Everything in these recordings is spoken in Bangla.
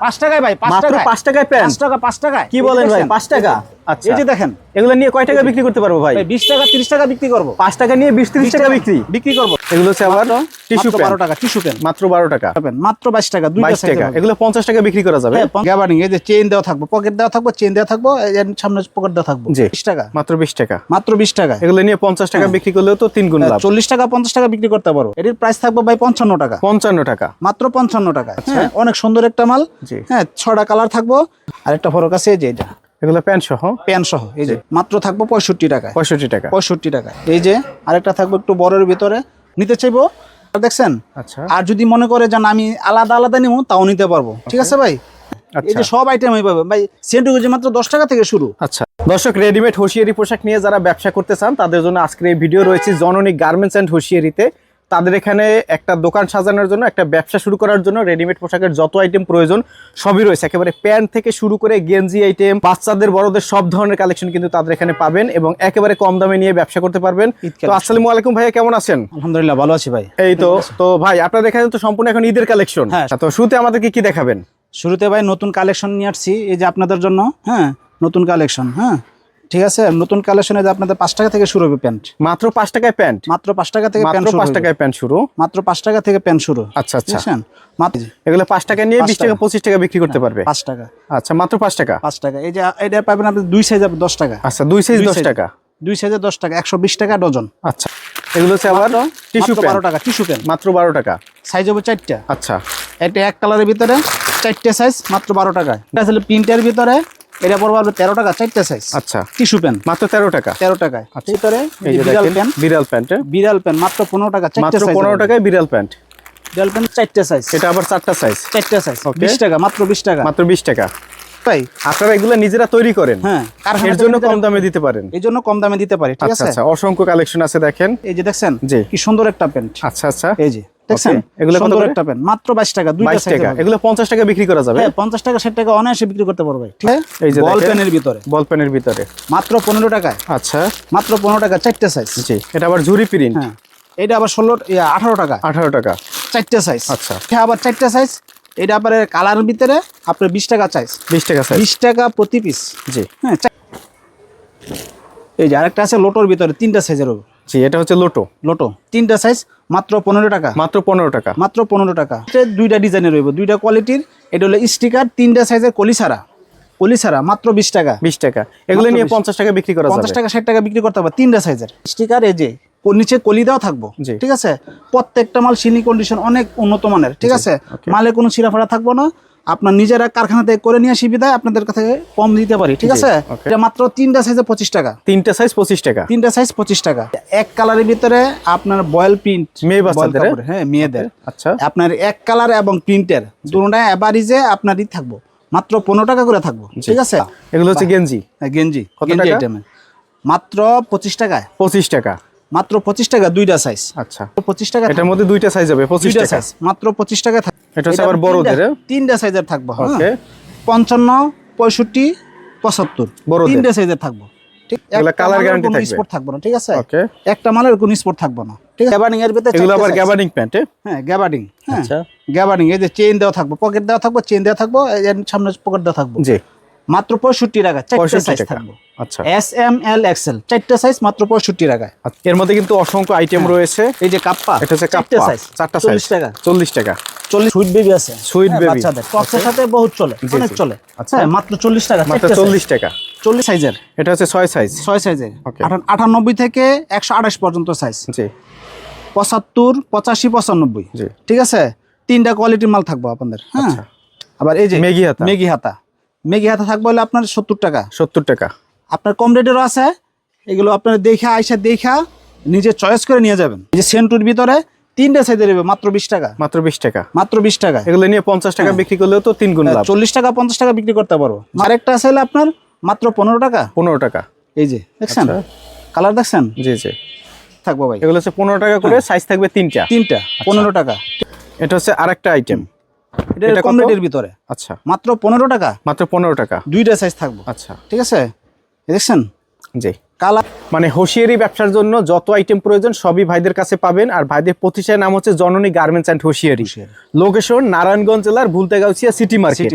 5 টাকায় ভাই, 5 মাত্র টাকায়। 5 টাকায় প্যান্ট। 5 টাকা, 5 টাকায়। কি বলেন ভাই, 5 টাকা? আচ্ছা, এই যে দেখেন, এগুলো নিয়ে কয় টাকা বিক্রি করতে পারবো ভাই? ভাই 20 টাকা 30 টাকা বিক্রি করব। 5 টাকা নিয়ে 20-30 টাকা বিক্রি করব। এগুলো হচ্ছে আবার টিস্যু মাত্র 12 টাকা টিস্যু পেন। মাত্র 12 টাকা। মাত্র 22 টাকা, দুইটা 22 সাইজে টাকা। পাবেন। এগুলো 50 টাকা বিক্রি করা যাবে। গ্যাবার্ডিং, এই যে চেইন দেওয়া থাকবে, পকেট দেওয়া থাকবে, চেইন দেওয়া থাকবে, এর সামনে পকেট দেওয়া থাকবে। জি। 20 টাকা। মাত্র 20 টাকা। মাত্র 20 টাকা। এগুলো নিয়ে 50 টাকা বিক্রি করলেও তো 3 গুণ লাভ। 40 টাকা 50 টাকা বিক্রি করতে পারো। এর প্রাইস থাকবে ভাই 55 টাকা। 55 টাকা। মাত্র 55 টাকা। হ্যাঁ, অনেক সুন্দর একটা মাল। জি। হ্যাঁ, 6টা কালার থাকবো। আরেকটা ফরক আছে, এই যে এটা এগুলো প্যান্ট সহ। প্যান্ট সহ, এই যে মাত্র থাকবো 65 টাকা। 65 টাকা। 65 টাকা। এই যে আরেকটা থাকবো একটু বড়ের ভিতরে, নিতে চাইবো, দেখছেন। আচ্ছা, আর যদি মনে করে যে না আমি আলাদা আলাদা নিবো, তাও নিতে পারবো। ঠিক আছে ভাই। এই যে সব আইটেম পাবে ভাই। সেন্টুগুজি মাত্র 10 টাকা থেকে শুরু। আচ্ছা দর্শক, রেডিমেড হুঁশিয়ারি পোশাক নিয়ে যারা ব্যবসা করতে চান তাদের জন্য আজকের এই ভিডিও রয়েছে জননী গার্মেন্টস এন্ড হুঁশিয়ারিতে। তাদের এখানে একটা দোকান সাজানোর জন্য, একটা ব্যবসা শুরু করার জন্য রেডিমেড পোশাকের যত আইটেম প্রয়োজন সবই রয়েছে। একেবারে প্যান্ট থেকে শুরু করে গেঞ্জি আইটেম, বাচ্চাদের বড়দের সব ধরনের কালেকশন কিন্তু তাদের এখানে পাবেন এবং একেবারে কম দামে নিয়ে ব্যবসা করতে পারবেন। তো আসসালামু আলাইকুম ভাইয়া, কেমন আছেন? আলহামদুলিল্লাহ, ভালো আছি ভাই। এই তো ভাই আপনাদের এখানে তো সম্পূর্ণ এখন ঈদের কালেকশন। হ্যাঁ। তো শুরুতে আমাদেরকে কি দেখাবেন? শুরুতে ভাই নতুন কালেকশন নিয়ে আসছি, এই যে আপনাদের জন্য। হ্যাঁ, নতুন কালেকশন। হ্যাঁ, ঠিক আছে। নতুন কালেকশনে যে আপনাদের 5 টাকা থেকে শুরু হবে প্যান্ট। মাত্র 5 টাকায় প্যান্ট। মাত্র 5 টাকা থেকে প্যান্ট মাত্র শুরু। 5 টাকায় প্যান্ট শুরু। মাত্র 5 টাকা থেকে প্যান্ট শুরু। আচ্ছা আচ্ছা। বুঝছেন? মাত্র এগুলো 5 টাকা নিয়ে 20 টাকা 25 টাকা বিক্রি করতে পারবে। 5 টাকা। আচ্ছা, মাত্র 5 টাকা। 5 টাকা। এই যে এটা পাবেন আপনি 2 সাইজ 10 টাকা। আচ্ছা, 2 সাইজ 10 টাকা। 2 সাইজে 10 টাকা, 120 টাকা ডজন। আচ্ছা, এগুলো হচ্ছে আবার টিস্যু পেন। 12 টাকা টিস্যু পেন। মাত্র 12 টাকা। সাইজ হবে 4টা। আচ্ছা, এটা এক কালারের ভিতরে 4টে সাইজ, মাত্র 12 টাকা। এটা আসলে প্রিন্টের ভিতরে, এটা পড়বে 13 টাকা, 4টে সাইজ। আচ্ছা, টিস্যু পেন মাত্র 13 টাকা। 13 টাকায়। আচ্ছা, ভিতরে এই যে বিড়াল দেখেন পেন। বিড়াল প্যান্ট। বিড়াল পেন মাত্র 15 টাকা, 4টে মাত্র সাইজ। 15 টাকায় বিড়াল প্যান্ট। বিড়াল পেন 4টে সাইজ। এটা আবার 4টা সাইজ। 4টে size, Okay. 20 টাকা, মাত্র 20 টাকা। মাত্র 20 টাকা। তাই আপনারা এগুলো নিজেরা তৈরি করেন? হ্যাঁ, এর জন্য কম দামে দিতে পারেন। এই জন্য কম দামে দিতে পারি। ঠিক আচ্ছা আছে। আচ্ছা, অসংখ্য কালেকশন আছে দেখেন। এই যে দেখছেন জি। কি সুন্দর একটা প্যান্ট। আচ্ছা আচ্ছা, এই যে দেখছেন, এগুলো কত সুন্দর করে? একটা প্যান্ট, মাত্র 22 টাকা, দুইটা 22 সাইজ। টাকা। এগুলো 50 টাকা বিক্রি করা যাবে। হ্যাঁ, 50 টাকা 60 টাকা অনায়াসে বিক্রি করতে পারবে। ঠিক আছে। এই যে বল দেখেন, পেনের ভিতরে, বল পেনের ভিতরে মাত্র 15 টাকায়। আচ্ছা, মাত্র 15 টাকা, 4টে সাইজ। জি। এটা আবার ঝুরি প্রিন্ট। হ্যাঁ, এটা আবার 18 টাকা, 18 টাকা। 4টে সাইজ। আচ্ছা, এটা আবার 4টে সাইজ। এটা আবার কালারের ভিতরে আপনার 20 টাকা সাইজ। 20 টাকা সাইজ। 20 টাকা প্রতি পিস। জি। হ্যাঁ, এই যে আরেকটা আছে লোটোর ভিতরে, 3টা সাইজের হবে। জি, এটা হচ্ছে লোটো। লোটো 3টা সাইজ, মাত্র 15 টাকা। মাত্র 15 টাকা। মাত্র 15 টাকা। দুইটা ডিজাইনের রইব, দুইটা কোয়ালিটির। এটা হলো স্টিকার, 3টা সাইজের কলিসারা, মাত্র 20 টাকা। 20 টাকা। এগুলো নিয়ে 50 টাকা বিক্রি করা যাবে। 50 টাকা 60 টাকা বিক্রি করতে হবে। 3টা সাইজের স্টিকার, এই যে নিচে কলি দেওয়া থাকবো। জি। ঠিক আছে। প্রত্যেকটা মাল সিনি কন্ডিশন, অনেক উন্নত মানের। ঠিক আছে। মালে কোনো ছিঁড়াফাড়া থাকবো না। আপনার নিজেরা কারখানা থেকে করে নিয়ে আসি বিদায় আপনাদের কাছে কম দিতে পারি। ঠিক আছে। এটা মাত্র 3টা সাইজে 25 টাকা। 3টা সাইজ 25 টাকা। 3টা সাইজ 25 টাকা। এক কালারের ভিতরে আপনার বয়েল প্রিন্ট, মেয়ে বাচ্চাদের। হ্যাঁ, মেয়েদের। আচ্ছা, আপনার এক কালার এবং প্রিন্টের দুটোটাই এভারেজে আপনারই থাকবো, মাত্র 15 টাকা করে থাকবো। ঠিক আছে। এগুলো হচ্ছে গেঞ্জি। গেঞ্জি, কত গেঞ্জি টাকা? আইটেমে মাত্র 25 টাকায়। 25 টাকা। মাত্র 25 টাকা, দুইটা সাইজ। আচ্ছা, 25 টাকা। এটার মধ্যে দুইটা সাইজ হবে, 25 দুইটা টাকা। সাইজ, মাত্র 25 টাকা থাকবে। এটা হচ্ছে আবার বড়দের। 3টা সাইজের থাকবো। ওকে। 55, 65, 75, বড়দের। 3টা সাইজের থাকবো। ঠিক। এগুলা কালার গ্যারান্টি থাকবে। স্পট থাকবে না। ঠিক আছে। ওকে। একটা মালের কোনো স্পট থাকবে না। ঠিক আছে। গ্যাবার্ডিং এর ভিতরে এগুলো আবার গ্যাবার্ডিং প্যান্ট। হ্যাঁ, গ্যাবার্ডিং। হ্যাঁ, আচ্ছা, গ্যাবার্ডিং। এই যে চেইন দেওয়া থাকবে, পকেট দেওয়া থাকবে, চেইন দেওয়া থাকবে, এর সামনে পকেট দেওয়া থাকবে। জি। মাত্র 65 টাকা, 4টে 65 সাইজ টাকা। থাকবে। আচ্ছা, এস এম এল এক্সেল, 4টে সাইজ, মাত্র 65 টাকায়। এর মধ্যে কিন্তু অসংখ্য আইটেম রয়েছে। এই যে কাপ্পা, এটা হচ্ছে 4টে কাপ্পা, সাইজ, 4টা সাইজ, 40 টাকা। 40 টাকা। 40 সুইট বেবি আছে, সুইট হ্যাঁ, বেবি। বাচ্চাদের টপসের সাথে বহুত চলে, জি, অনেক জি। চলে। আচ্ছা। হ্যাঁ, মাত্র 40 টাকা, মাত্র 4টে 40 টাকা। 40 সাইজের। এটা হচ্ছে 6 সাইজ। 6 সাইজের। Okay. 98 থেকে 128 পর্যন্ত সাইজ। জি। 75, 85, 95। জি। ঠিক আছে। 3টা কোয়ালিটির মাল থাকবো আপনাদের। হ্যাঁ। আচ্ছা। আবার এই যে মেগি হাতা। মেগি হাতা থাকবে হলে আপনার 70 টাকা। 70 টাকা। আপনার কম রেটেরও আছে। এগুলো আপনার দেখা নিজে চয়েস করে নিয়ে যাবেন। এই যে সেন্টুর ভিতরে 3টা সাইজের হবে, মাত্র 20 টাকা। মাত্র 20 টাকা। মাত্র 20 টাকা। এগুলো নিয়ে 50 টাকা বিক্রি করলেও তো 3 গুণ লাভ। 40 টাকা 50 টাকা বিক্রি করতে পারবো। আরেকটা আছে হলে আপনার মাত্র 15 টাকা। 15 টাকা। এই যে দেখছেন, আচ্ছা। কালার দেখছেন, জি জি। থাকবো ভাই। এগুলো হচ্ছে 15 টাকা করে, সাইজ থাকবে 3টা। 3টা 15 টাকা। এটা হচ্ছে আরেকটা আইটেম। এটা কম রেটের ভিতরে, আচ্ছা, মাত্র 15 টাকা। মাত্র 15 টাকা। 2টা সাইজ থাকবো। আচ্ছা, ঠিক আছে। এই দেখছেন, জি কালার মানে হোশিয়ারি ব্যবসার জন্য যত আইটেম প্রয়োজন সবই ভাইদের কাছে পাবেন। আর ভাইদের প্রতিষ্ঠানের নাম হচ্ছে জননী garments and hosiery. Location Narayanganj জেলার ভুলতেগাউছিয়া সিটি মার্কেট।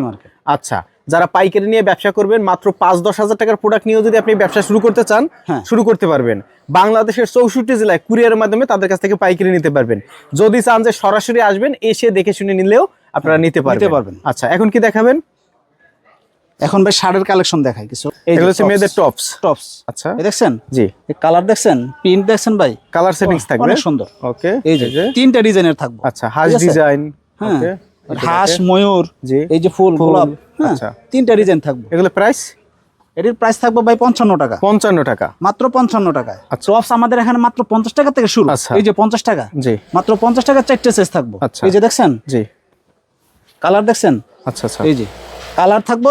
আচ্ছা, যারা পাইকারি নিয়ে ব্যবসা করবেন মাত্র 5-10 হাজার টাকার প্রোডাক্ট নিয়েও যদি আপনি ব্যবসা শুরু করতে চান শুরু করতে পারবেন। বাংলাদেশের 64 জেলায় কুরিয়ারের মাধ্যমে তাদের কাছ থেকে পাইকারি নিতে পারবেন। যদি চান যে সরাসরি আসবেন এসে দেখে শুনে নিলেও আপনারা নিতে পারবেন। আচ্ছা, এখন কি দেখাবেন? এখন ভাই শার্টের কালেকশন দেখাই কিছু। এগুলো হচ্ছে মেয়েদের টপস। আচ্ছা, এই দেখছেন? জি। এই কালার দেখছেন, প্রিন্ট দেখছেন ভাই? কালার সেটিংস থাকবে অনেক সুন্দর। ওকে, এই যে তিনটা ডিজাইনের থাকবে। আচ্ছা, হাঁস ডিজাইন, ওকে, হাঁস, ময়ূর, জি, এই যে ফুল, গোলাপ, আচ্ছা, তিনটা ডিজাইন থাকবে। এগুলো প্রাইস? এটির প্রাইস থাকবে ভাই 55 টাকা। 55 টাকা, মাত্র 55 টাকায়। টপস আমাদের এখানে মাত্র 50 টাকা থেকে শুরু। এই যে 50 টাকা, জি, মাত্র 50 টাকা চারটে সাইজ থাকবে। এই যে দেখছেন? জি। কালার দেখছেন? আচ্ছা আচ্ছা, এই যে কালার থাকবে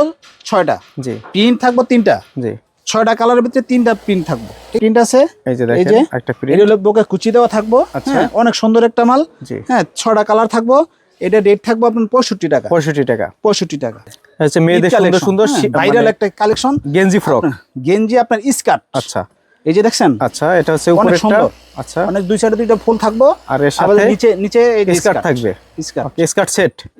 6টা, জি। প্রিন্ট থাকবে 3টা, জি। 6টা কালারের ভিতরে 3টা প্রিন্ট থাকবে। প্রিন্ট আছে, এই যে দেখেন একটা প্রিন্ট। এর হলো বুকে কুচি দেওয়া থাকবে। আচ্ছা, অনেক সুন্দর একটা মাল, জি। হ্যাঁ, 6টা কালার থাকবে। এটা রেট থাকবে আপনার 65 টাকা। 65 টাকা, 65 টাকা। আচ্ছা, মেয়েদের সুন্দর সুন্দর ভাইরাল একটা কালেকশন, গেঞ্জি ফ্রক, গেঞ্জি আপনার স্কার্ট। আচ্ছা, এই যে দেখছেন? আচ্ছা, এটা হচ্ছে উপরেরটা। আচ্ছা, অনেক দুই সাইডে দুইটা ফুল থাকবে আর এর সাথে নিচে এই যে স্কার্ট থাকবে।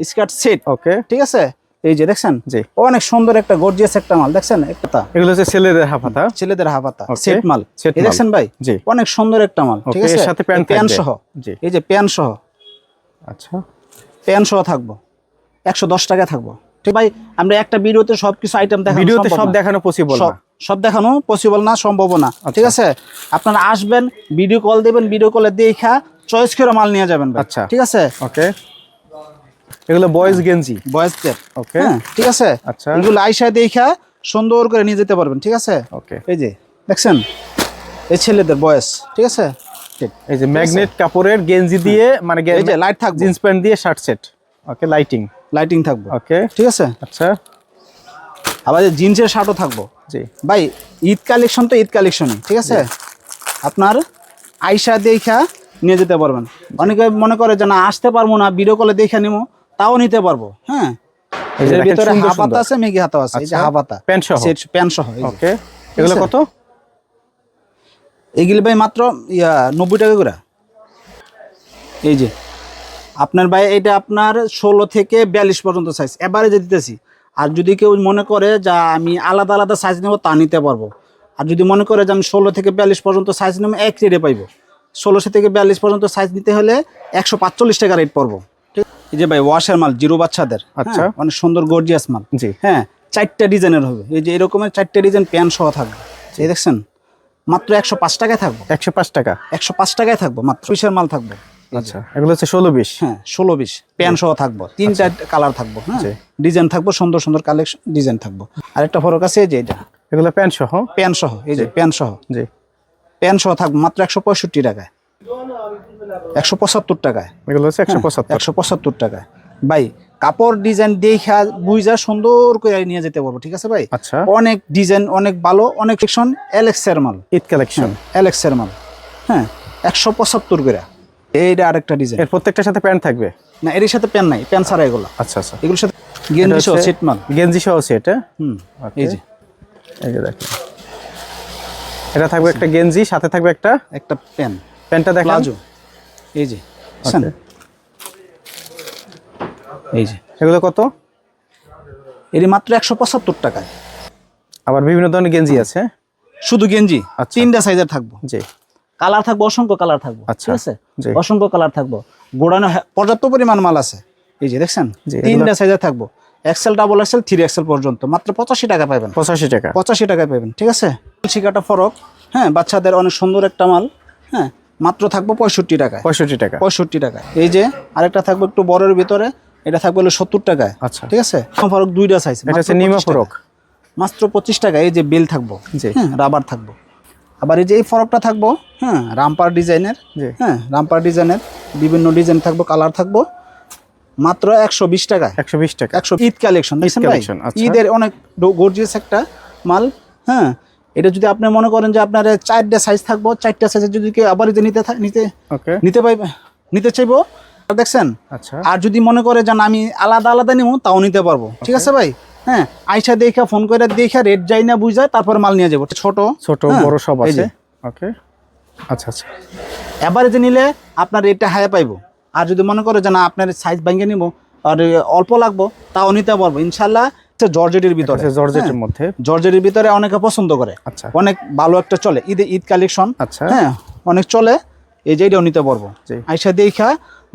স্কার্ট সেট, ওকে, ঠিক আছে। এই যে দেখছেন? জি। অনেক সুন্দর একটা গর্জিয়াস একটা মাল দেখছেন? একটা এগুলো হচ্ছে ছেলেদের হাফাতা, সেট মাল। এই দেখছেন ভাই? জি। অনেক সুন্দর একটা মাল, ঠিক আছে। এর সাথে প্যান্ট সহ, জি। এই যে প্যান্ট সহ। আচ্ছা, প্যান্ট সহ থাকবো 110 টাকা থাকবো। ঠিক ভাই, আমরা একটা ভিডিওতে সবকিছু আইটেম দেখানো, ভিডিওতে সব দেখানো পসিবল না, সব দেখানো পসিবল না, সম্ভব না, ঠিক আছে। আপনারা আসবেন, ভিডিও কল দিবেন, ভিডিও কলে দেখা চয়েস করে মাল নিয়ে যাবেন। আচ্ছা, ঠিক আছে, ওকে। এগুলো বয়েজ গেঞ্জি, বয়েজ সেট, ওকে, ঠিক আছে। আচ্ছা, এগুলো আইসা দেখা সুন্দর করে নিয়ে যেতে পারবেন, ঠিক আছে, ওকে। এই যে দেখছেন? এই ছেলেদের বয়েজ, ঠিক আছে। এই যে ম্যাগনেট কাপড়ের গেঞ্জি দিয়ে, মানে এই যে লাইট থাকবে, জিন্স প্যান্ট দিয়ে শার্ট সেট, ওকে, লাইটিং থাকবে, ওকে, ঠিক আছে। আচ্ছা, আবার জিন্সের শার্টও থাকবো, জি ভাই। ঈদ কালেকশন তো ঈদ কালেকশনই, ঠিক আছে। আপনার আইসা দেখা নিয়ে যেতে পারবেন। অনেকে মনে করে যে না আসতে পারবো না, ভিডিও কলে দেখে নিবো, তাও নিতে পারবো। হ্যাঁ, এর ভিতরে হাফাতা আছে, মেগি হাতা আছে। এই যে হাফাতা, প্যান্ট সহ, ওকে। এগুলো কত? এগুলো ভাই মাত্র 90 টাকা করে। এই যে আপনার ভাই, এটা আপনার 16 থেকে 42 পর্যন্ত সাইজ এভারেজে দিতেছি। আর যদি কেউ মনে করে যে আমি আলাদা আলাদা সাইজ নেব, তা নিতে পারবো। আর যদি মনে করে যে আমি 16 থেকে 42 পর্যন্ত সাইজ নেব, এক রেটে পাইবো। 16 থেকে 42 পর্যন্ত সাইজ নিতে হলে 145 টাকা রেট পড়বো। ঠিক, এই যে ভাই ওয়াশের মাল, জিরো বাচ্চাদের। আচ্ছা, অনেক সুন্দর গর্জিয়াস মাল, জি। হ্যাঁ, 4টা ডিজাইনের হবে। এই যে এরকমের 4টা ডিজাইন প্যান্ট সহ থাকবে। এই দেখছেন? মাত্র 105 টাকায় থাকবো। 105 টাকা, 105 টাকায় থাকবো মাত্র। পিসের মাল থাকবে। আচ্ছা, এগুলো হচ্ছে 16-20, হ্যাঁ 16-20 প্যান্ট সহ থাকবো। 3টা কালার থাকবো, হ্যাঁ, ডিজাইন থাকবো, সুন্দর সুন্দর কালেকশন ডিজাইন থাকবো। আরেকটা ফরক আছে, এই যে এটা, এগুলো প্যান্ট সহ, এই যে প্যান্ট সহ, জি, প্যান্ট সহ থাকবো মাত্র 165 টাকায়, 175 টাকায়। এগুলো হচ্ছে 175 টাকায়। ভাই কাপড় ডিজাইন দেখা বুঝা সুন্দর করে নিয়ে যেতে পারবো, ঠিক আছে ভাই। আচ্ছা, অনেক ডিজাইন, অনেক ভালো, অনেক সেকশন। এলেক্সের মাল, ঈদ কালেকশন, এলেক্সের মাল, হ্যাঁ, 175 করে। এইটা আরেকটা ডিজাইন। এর প্রত্যেকটার সাথে প্যান্ট থাকবে না? এর সাথে প্যান্ট নাই, প্যান্ট ছাড়া এগুলো। আচ্ছা আচ্ছা, এগুলোর সাথে গেঞ্জি সহ সেট মাল, গেঞ্জি সহ সেট। এই যে দেখেন, এটা থাকবে একটা গেঞ্জি, সাথে থাকবে একটা প্যান্ট। প্যান্টটা দেখেন, প্লাজো। এই যে এই যে এগুলো কত? এর মাত্র 175 টাকায়। আবার বিভিন্ন ধরনের গেঞ্জি আছে, শুধু গেঞ্জি। 3টা সাইজের থাকবো, জি। কালার থাকবো, অসংখ্য কালার থাকবো, ঠিক আছে, অসংখ্য কালার থাকবো। গোড়ানো পর্যাপ্ত পরিমাণ মাল আছে। এই যে দেখছেন? 3টা সাইজের থাকবো, এক্সেল, ডাবল এক্সেল, 3XL পর্যন্ত। মাত্র 85 টাকা পাবেন। 85 টাকায় পাবেন, ঠিক আছে। শিকাটা ফরক, হ্যাঁ, বাচ্চাদের অনেক সুন্দর একটা মাল, হ্যাঁ, মাত্র থাকবো 65 টাকায়। 65 টাকা। এই যে আরেকটা থাকবো একটু বড়ের ভিতরে, এটা থাকবে 70 টাকায়। আচ্ছা, ঠিক আছে। ফরক 2টা সাইজ, এটা হচ্ছে নিমা ফরক, মাত্র 25 টাকা। এই যে বেল থাকবো, হ্যাঁ, রাবার থাকবো। আবার এই যে এই ফরকটা থাকবো, হ্যাঁ, রামপার ডিজাইনের, হ্যাঁ, রামপার ডিজাইনের বিভিন্ন ডিজাইন থাকবো, কালার থাকবো, মাত্র 120 টাকা। 120 টাকা। ঈদ কালেকশন দেখছেন ভাই? ঈদের অনেক গর্জিয়াস একটা মাল, হ্যাঁ। এটা যদি আপনি মনে করেন যে আপনার 4টা সাইজ থাকবো, 4টা সাইজে যদি কেউ আবার নিতে চাইবো, দেখছেন? আচ্ছা, আর যদি মনে করে যে আমি আলাদা আলাদা নিবো, তাও নিতে পারবো, ঠিক আছে ভাই। হ্যাঁ আইসা দেখা ফোন করে দেখা রেট যাই না বুঝায় তারপর মাল নিয়ে যাবো। ছোট ছোট বড় সব আছে। ওকে আচ্ছা আচ্ছা। এভারেজে নিলে আপনার রেটটা হাই পাইবো। আর যদি মনে করে যে না আপনার সাইজ ভাঙে নিব আর অল্প লাগবো তাও নিতে পারবো ইনশাল্লাহ। জর্জেটের ভিতরে, জর্জেটের মধ্যে, জর্জেটের ভিতরে অনেকে পছন্দ করে। আচ্ছা অনেক ভালো একটা চলে ঈদ কালেকশন। আচ্ছা হ্যাঁ অনেক চলে, এই যে এটাও নিতে পারবো। আইসা দেখা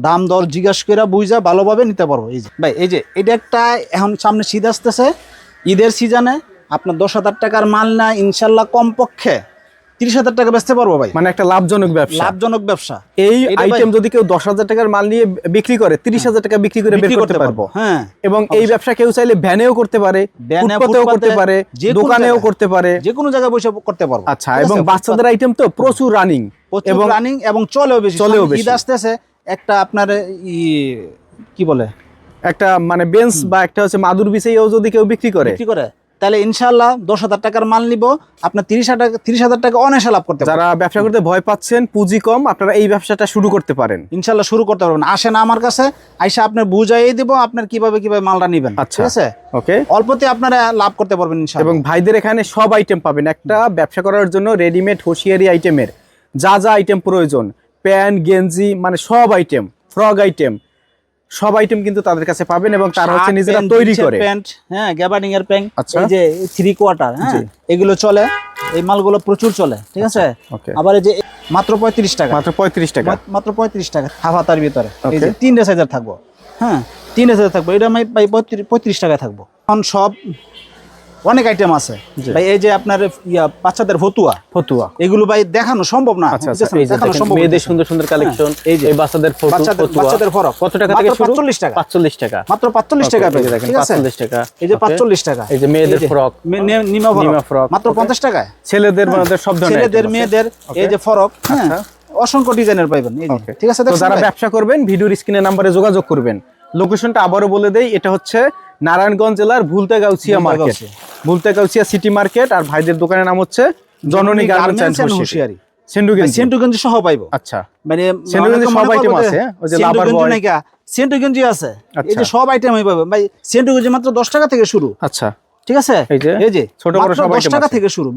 দাম দর জিজ্ঞাসা করে বুঝা ভালোভাবে নিতে পারবো। এই যে ভাই এই যে এটা একটা এখন সামনে শীত আসতেছে, ঈদের সিজনে আপনার 10,000 টাকার মাল না ইনশাল্লাহ কমপক্ষে 30,000 টাকা বেচতে পারবো ভাই। মানে একটা লাভজনক ব্যবসা, লাভজনক ব্যবসা। এই আইটেম যদি কেউ 10,000 টাকার মাল নিয়ে বিক্রি করে 30,000 টাকা বিক্রি করে বের করতে পারবো। হ্যাঁ এবং এই ব্যবসা কেউ চাইলে ভ্যানেও করতে পারে, ফুটপাতেও করতে পারে, দোকানেও করতে পারে, যে কোনো জায়গায় বসে করতে পারবো। আচ্ছা এবং বাচ্চাদের আইটেম তো প্রচুর রানিং এবং চলেও বেশি। ঈদ আসতেছে একটা আপনার কি বলে একটা মানে বেঞ্চ বা একটা হচ্ছে মাদুর বিছাইও যদি কেউ বিক্রি করে তাহলে ইনশাল্লাহ 10,000 টাকার মাল নিব আপনার 30,000 টাকা অনায়াসে লাভ করতে পারবেন। যারা ব্যবসা করতে ভয় পাচ্ছেন, পুঁজি কম, আপনারা এই ব্যবসাটা শুরু করতে পারেন। ইনশাল্লাহ শুরু করতে পারবেন। আসেন আমার কাছে, আইসা আপনার বুঝাইয়ে দিব আপনার কিভাবে মালটা নেবেন। ঠিক আছে, ওকে, অল্পতে আপনারা লাভ করতে পারবেন ইনশাল্লাহ। এবং ভাইদের এখানে সব আইটেম পাবেন। একটা ব্যবসা করার জন্য রেডিমেড হোশিয়ারি আইটেমের যা যা আইটেম প্রয়োজন, প্যান্ট গেঞ্জি মানে সব আইটেম, ফ্রক আইটেম, সব আইটেম কিন্তু তাদের কাছে পাবেন এবং তারা হচ্ছে নিজেরা তৈরি করে। প্যান্ট, হ্যাঁ গ্যাবার্ডিং এর প্যান্ট, এই যে 3/4, হ্যাঁ এগুলো চলে, এই মালগুলো প্রচুর চলে। ঠিক আছে, আবার এই যে মাত্র 35 টাকা, মাত্র 35 টাকা, মাত্র 35 টাকা হাফ হাতার ভিতরে। এই যে 3 সাইজের থাকবো, হ্যাঁ 3 সাইজের থাকবো, এটা আমি পাই 35 টাকায় থাকবো। এখন সব অনেক আইটেম আছে ভাই। এই যে আপনার বাচ্চাদের ফতুয়া এগুলো ভাই দেখানো সম্ভব না। দেখানো সম্ভব, মেয়েদের সুন্দর সুন্দর কালেকশন। এই যে বাচ্চাদের ফরক কত টাকা থেকে শুরু? 45 টাকা, 45 টাকা, মাত্র 45 টাকা পেয়ে যাবেন। ঠিক আছে, 45 টাকা। এই যে 45 টাকা। এই যে মেয়েদের ফরক, নিমা ফরক মাত্র 50 টাকায়। ছেলেদের মেয়েদের সব ধরনের, ছেলেদের মেয়েদের এই যে ফরক, হ্যাঁ অসংখ্য ডিজাইনের পাবেন। এই যে ঠিক আছে, তো যারা ব্যবসা করবেন ভিডিওর স্ক্রিনে নাম্বারে যোগাযোগ করবেন। লোকেশনটা আবারও বলে দেই, এটা হচ্ছে নারায়ণগঞ্জ জেলার ভুলতেগাউছিয়া মার্কেট, ভুলতেগাউছিয়া সিটি মার্কেট। আর ভাইদের দোকানের নাম হচ্ছে জননী গার্মেন্টস এন্ড হোশিয়ারি। সেন্টুগঞ্জি সহ পাইবো। আচ্ছা, মানে সেন্টুগঞ্জি সব আইটেম আছে, ওই যে লাভার বয় নাকি সেন্টুগঞ্জি আছে, এই যে সব আইটেমই পাবেন ভাই। সেন্টুগঞ্জি মাত্র 10 টাকা থেকে শুরু। আচ্ছা, ঠিক আছে, এই যে ছোট বড় সব 10 টাকা থেকে শুরু।